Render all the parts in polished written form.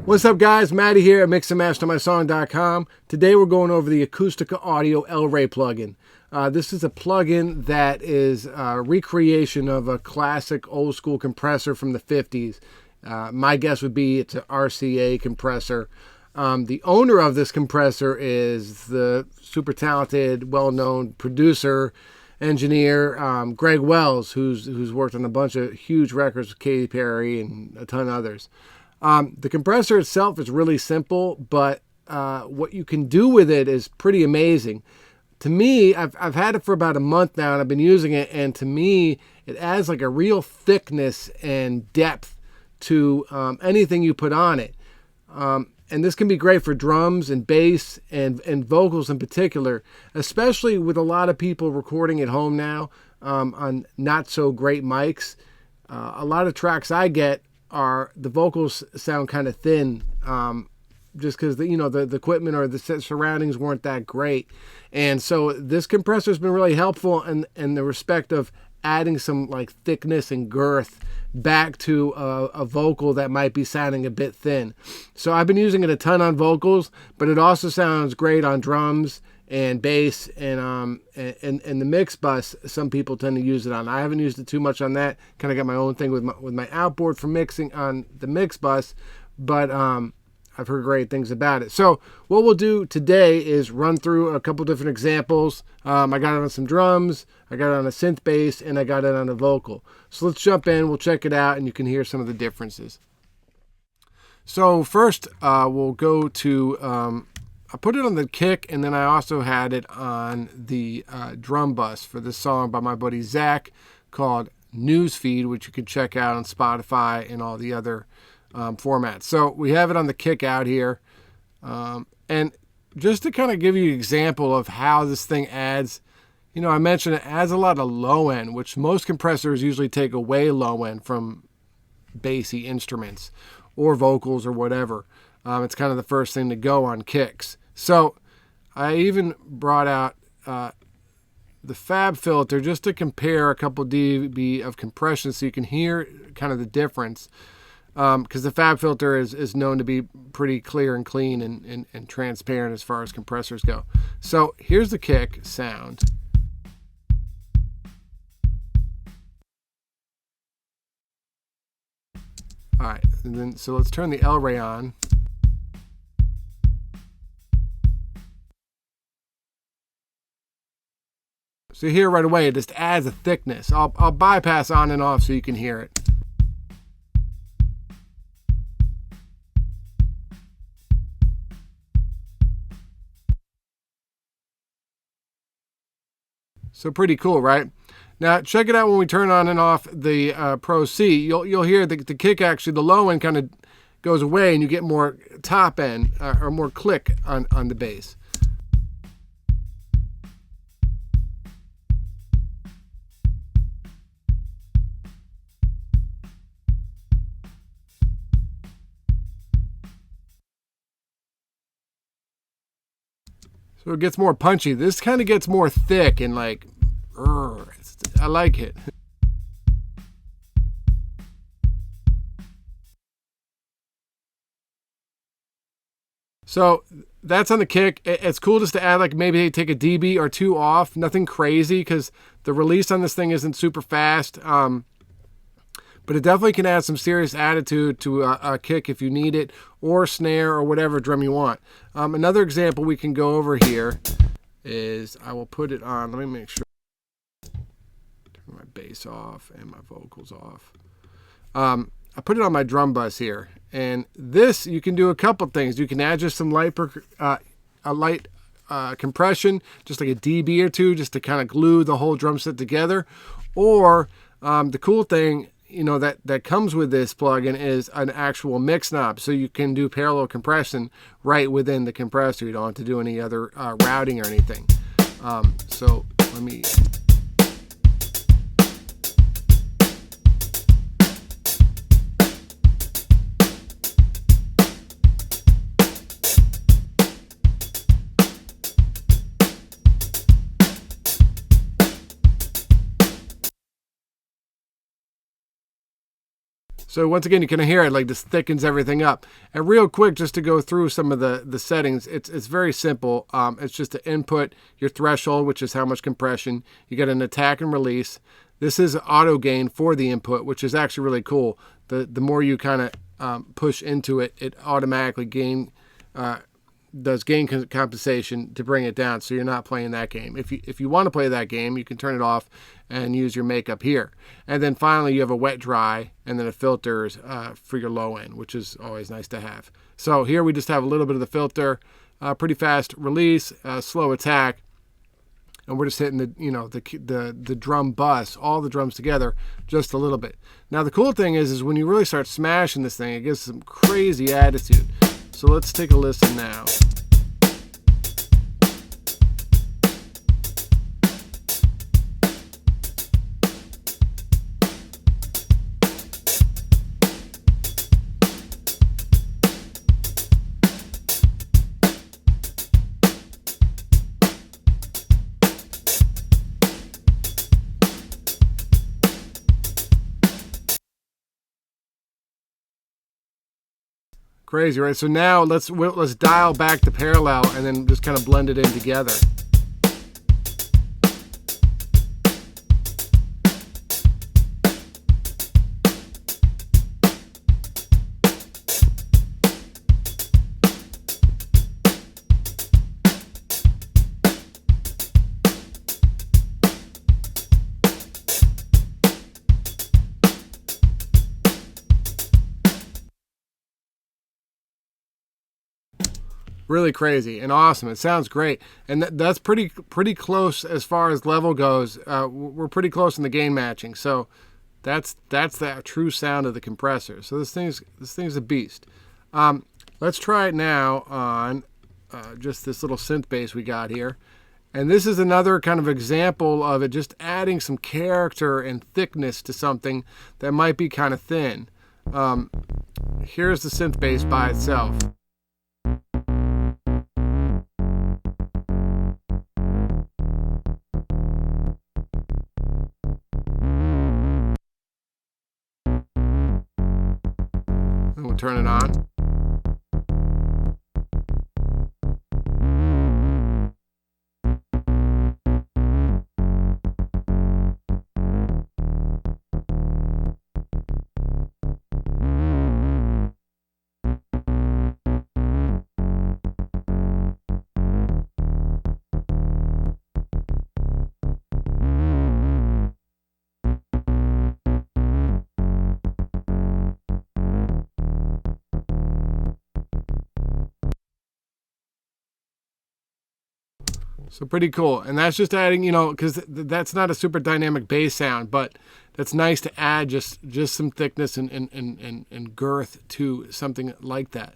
What's up, guys? Matty here at mixandmastermysong.com. Today we're going over the Acustica Audio El-Ray plugin. This is a plugin that is a recreation of a classic old school compressor from the 50s. My guess would be it's an RCA compressor. The owner of this compressor is the super talented, well-known producer, engineer, Greg Wells, who's worked on a bunch of huge records with Katy Perry and a ton of others. The compressor itself is really simple, but what you can do with it is pretty amazing. To me, I've had it for about a month now, and I've been using it, and to me, it adds like a real thickness and depth to anything you put on it. And this can be great for drums and bass and vocals in particular, especially with a lot of people recording at home now on not so great mics. A lot of tracks I get are the vocals sound kind of thin, just because the equipment or the surroundings weren't that great. And so this compressor has been really helpful in the respect of adding some like thickness and girth back to a vocal that might be sounding a bit thin. So I've been using it a ton on vocals, but it also sounds great on drums and bass and the mix bus. Some people tend to use it on. I haven't used it too much on that. Kind of got my own thing with my outboard for mixing on the mix bus, but I've heard great things about it. So what we'll do today is run through a couple different examples. I got it on some drums, I got it on a synth bass, and I got it on a vocal. So let's jump in, we'll check it out, and you can hear some of the differences. So first we'll go to, I put it on the kick, and then I also had it on the drum bus for this song by my buddy Zach called Newsfeed, which you can check out on Spotify and all the other formats. So we have it on the kick out here. And just to kind of give you an example of how this thing adds, I mentioned it adds a lot of low end, which most compressors usually take away low end from bassy instruments or vocals or whatever. It's kind of the first thing to go on kicks. So I even brought out the Fab filter just to compare a couple dB of compression so you can hear kind of the difference. Because the Fab filter is known to be pretty clear and clean and transparent as far as compressors go. So here's the kick sound. All right, and then so let's turn the El-Ray on. So here right away, it just adds a thickness. I'll bypass on and off so you can hear it. So pretty cool, right? Now check it out when we turn on and off the Pro C. You'll hear the kick actually, the low end kind of goes away and you get more top end or more click on the bass. So it gets more punchy. This kind of gets more thick and like, I like it. So that's on the kick. It's cool just to add like maybe take a dB or two off. Nothing crazy because the release on this thing isn't super fast. But it definitely can add some serious attitude to a kick if you need it, or snare, or whatever drum you want. Another example we can go over here is, I will put it on, let me make sure, turn my bass off and my vocals off. I put it on my drum bus here, and this, you can do a couple things. You can add just some light compression, just like a dB or two, just to kind of glue the whole drum set together. Or the cool thing, that comes with this plugin is an actual mix knob, so you can do parallel compression right within the compressor. You don't have to do any other routing or anything. So let me. So once again, you can hear it, like this thickens everything up. And real quick, just to go through some of the settings, it's very simple. It's just to input your threshold, which is how much compression. You get an attack and release. This is auto gain for the input, which is actually really cool. The more you kind of push into it, it automatically does gain compensation to bring it down, so you're not playing that game. If you want to play that game, you can turn it off and use your makeup here. And then finally, you have a wet dry and then a filters for your low end, which is always nice to have. So here we just have a little bit of the filter, pretty fast release, slow attack, and we're just hitting the drum bus, all the drums together, just a little bit. Now the cool thing is when you really start smashing this thing, it gives some crazy attitude. So let's take a listen now. Crazy, right? So now let's dial back the parallel and then just kind of blend it in together. Really crazy and awesome. It sounds great, and that's pretty close as far as level goes. We're pretty close in the gain matching, so that's the true sound of the compressor. So this thing's a beast. Let's try it now on just this little synth bass we got here, and this is another kind of example of it just adding some character and thickness to something that might be kind of thin. Here's the synth bass by itself. We'll turn it on. So pretty cool. And that's just adding, because that's not a super dynamic bass sound, but that's nice to add just some thickness and girth to something like that.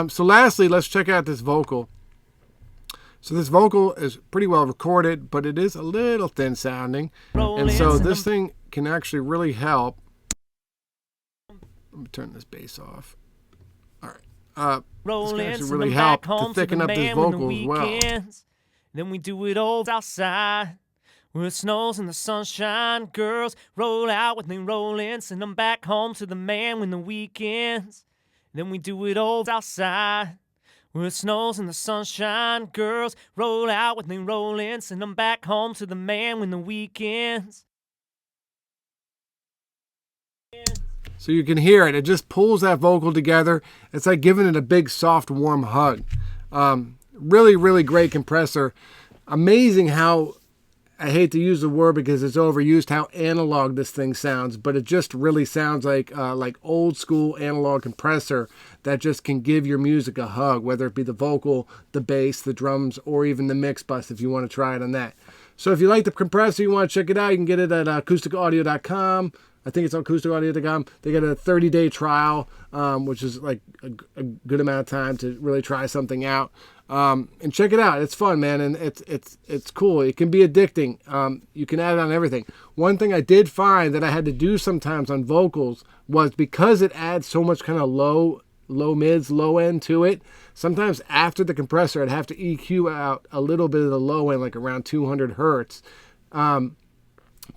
So lastly, let's check out this vocal. So this vocal is pretty well recorded, but it is a little thin sounding. And so this thing can actually really help. Let me turn this bass off. All right. This can actually really help to thicken up this vocal as well. Then we do it all outside, where it snows and the sunshine. Girls roll out when they roll in, send them back home to the man when the weekends. Then we do it all outside, where it snows and the sunshine. Girls roll out when they roll in, send them back home to the man when the weekends. So you can hear it. It just pulls that vocal together. It's like giving it a big, soft, warm hug. Really, really great compressor. Amazing how, I hate to use the word because it's overused, how analog this thing sounds, but it just really sounds like old school analog compressor that just can give your music a hug, whether it be the vocal, the bass, the drums, or even the mix bus if you want to try it on that. So if you like the compressor, you want to check it out, you can get it at acusticaudio.com. I think it's on acusticaudio.com. They get a 30-day trial, which is like a good amount of time to really try something out. And check it out. It's fun, man, and it's cool. It can be addicting. You can add it on everything. One thing I did find that I had to do sometimes on vocals was because it adds so much kind of low mids, low end to it. Sometimes after the compressor, I'd have to EQ out a little bit of the low end, like around 200 hertz.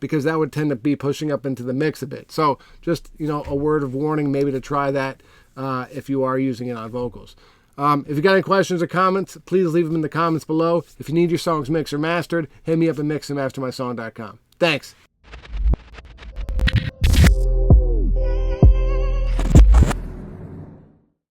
because that would tend to be pushing up into the mix a bit. So just, a word of warning, maybe to try that if you are using it on vocals. If you got any questions or comments, please leave them in the comments below. If you need your songs mixed or mastered, hit me up at mixandmastermysong.com. Thanks.